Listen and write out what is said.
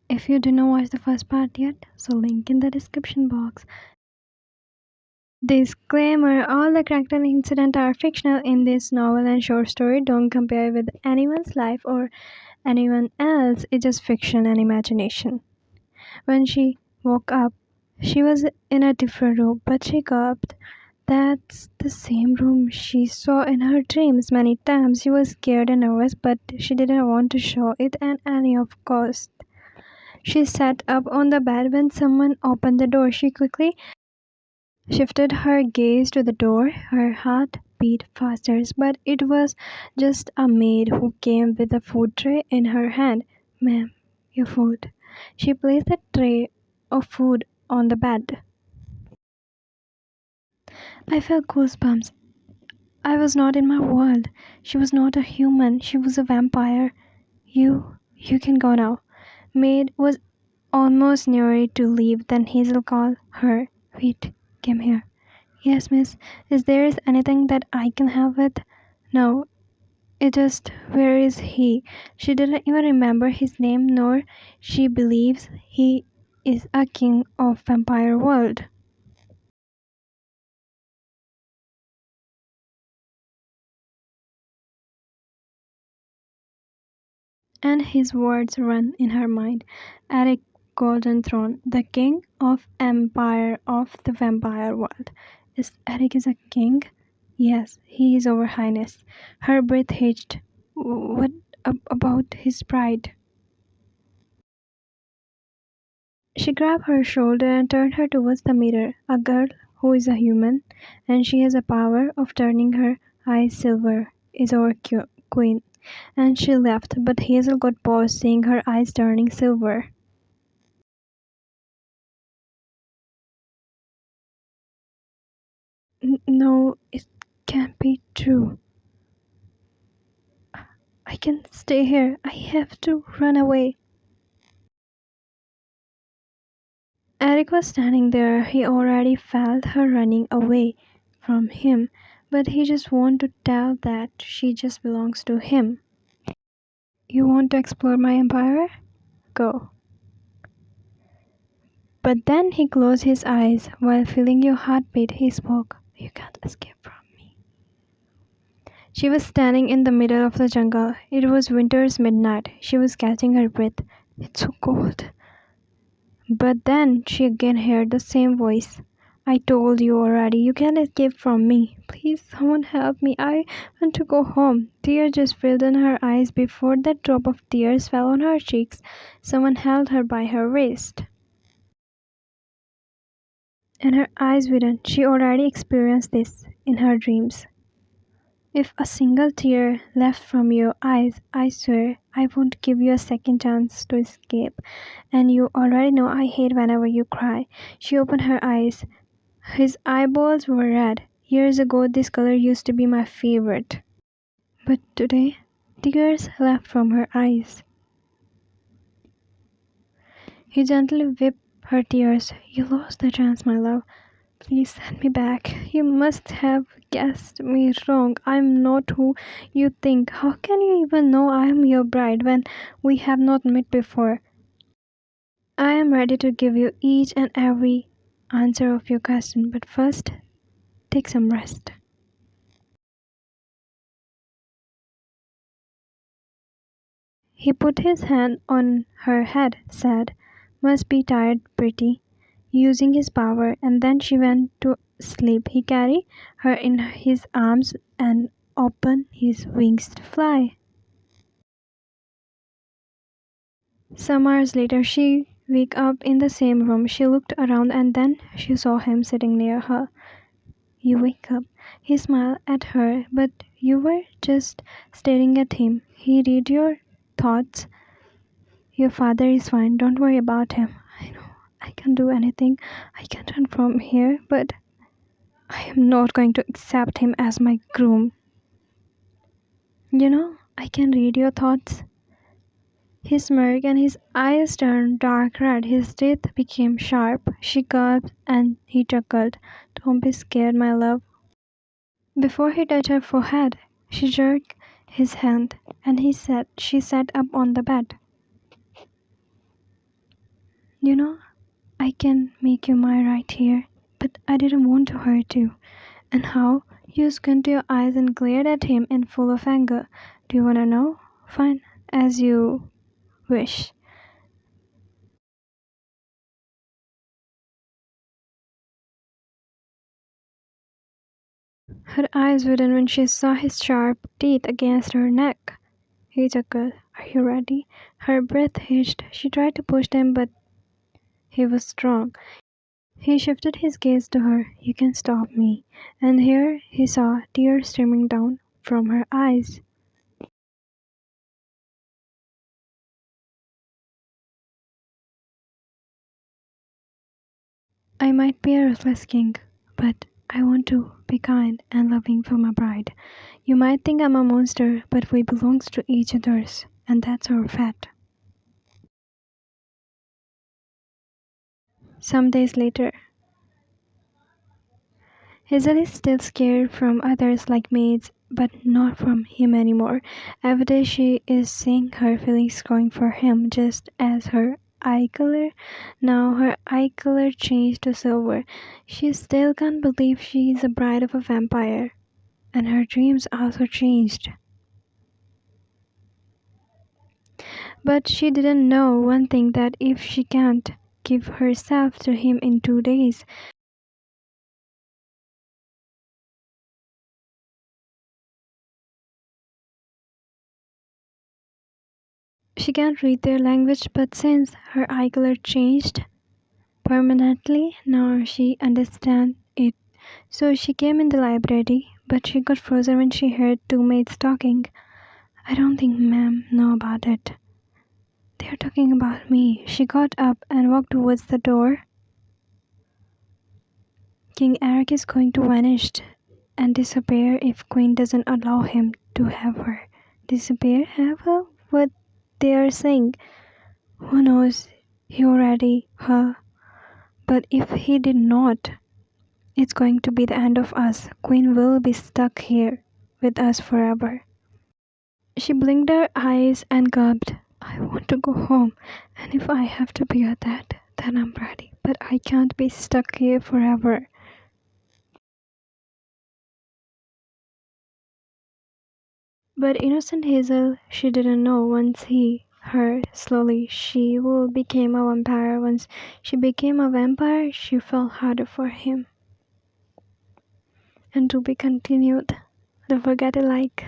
If you didn't watch the first part yet, so link in the description box. Disclaimer: all the character and incidents are fictional in this novel and short story. Don't compare with anyone's life or anyone else. It's just fiction and imagination. When she woke up, she was in a different room, but she got that's the same room she saw in her dreams many times. She was scared and nervous, but she didn't want to show it at any of cost. She sat up on the bed when someone opened the door. She quickly shifted her gaze to the door. Her heart beat faster, but it was just a maid who came with a food tray in her hand. Ma'am, your food. She placed the tray of food on the bed. I felt goosebumps. I was not in my world. She was not a human. She was a vampire. You can go now. Maid was almost near to leave. Then Hazel called her. Wait, come here. Yes, miss. Is there anything that I can help with? No, it just, where is he? She didn't even remember his name, nor she believes he is a king of vampire world. And his words run in her mind. Eric Golden Throne, the king of empire of the vampire world. Is Eric is a king? Yes, he is our highness. Her breath hitched. What about his pride? She grabbed her shoulder and turned her towards the mirror. A girl who is a human, and she has a power of turning her eyes silver, is our queen. And she left, but Hazel got paused seeing her eyes turning silver. No, it can't be true. I can stay here. I have to run away. Eric was standing there. He already felt her running away from him, but he just wanted to tell that she just belongs to him. You want to explore my empire? Go. But then he closed his eyes. While feeling your heartbeat, he spoke. You can't escape from me. She was standing in the middle of the jungle. It was winter's midnight. She was catching her breath. It's so cold. But then she again heard the same voice. I told you already, you can't escape from me. Please, someone help me. I want to go home. Tears just filled in her eyes. Before that drop of tears fell on her cheeks, someone held her by her waist. And her eyes widened. She already experienced this in her dreams. If a single tear left from your eyes, I swear I won't give you a second chance to escape. And you already know I hate whenever you cry. She opened her eyes. His eyeballs were red. Years ago, this color used to be my favorite. But today, tears left from her eyes. He gently wiped her tears. You lost the chance, my love. Please send me back. You must have guessed me wrong. I'm not who you think. How can you even know I am your bride when we have not met before? I am ready to give you each and every answer of your question, but first, take some rest. He put his hand on her head, said, Must be tired, pretty, using his power, and then she went to sleep. He carried her in his arms and opened his wings to fly. Some hours later, she woke up in the same room. She looked around and then she saw him sitting near her. You wake up. He smiled at her, but you were just staring at him. He read your thoughts. Your father is fine. Don't worry about him. I know. I can't do anything. I can't run from here, but I am not going to accept him as my groom. You know, I can read your thoughts. He smirked and his eyes turned dark red. His teeth became sharp. She gulped and he chuckled. Don't be scared, my love. Before he touched her forehead, she jerked his hand and she sat up on the bed. You know, I can make you my right here, but I didn't want to hurt you. And how? You squinted your eyes and glared at him in full of anger. Do you wanna know? Fine, as you wish. Her eyes widened when she saw his sharp teeth against her neck. He chuckled. Are you ready? Her breath hitched. She tried to push him, but he was strong. He shifted his gaze to her. You can stop me. And here he saw tears streaming down from her eyes. I might be a ruthless king, but I want to be kind and loving for my bride. You might think I'm a monster, but we belong to each other's, and that's our fate. Some days later, Hazel is still scared from others like maids, but not from him anymore. Every day she is seeing her feelings growing for him, just as her eye color. Now her eye color changed to silver. She still can't believe she is a bride of a vampire. And her dreams also changed. But she didn't know one thing, that if she can't give herself to him in 2 days, she can't read their language. But since her eye color changed permanently, now she understands it. So she came in the library, but she got frozen when she heard two maids talking. I don't think ma'am know about it. They're talking about me. She got up and walked towards the door. King Eric is going to vanish and disappear if Queen doesn't allow him to have her. Disappear? Have her? What they are saying? Who knows? He already her. But if he did not, it's going to be the end of us. Queen will be stuck here with us forever. She blinked her eyes and gulped. I want to go home, and if I have to bear that, then I'm ready. But I can't be stuck here forever. But innocent Hazel, she didn't know once he, her, slowly, she will became a vampire. Once she became a vampire, she fell harder for him. And to be continued. Don't forget to like.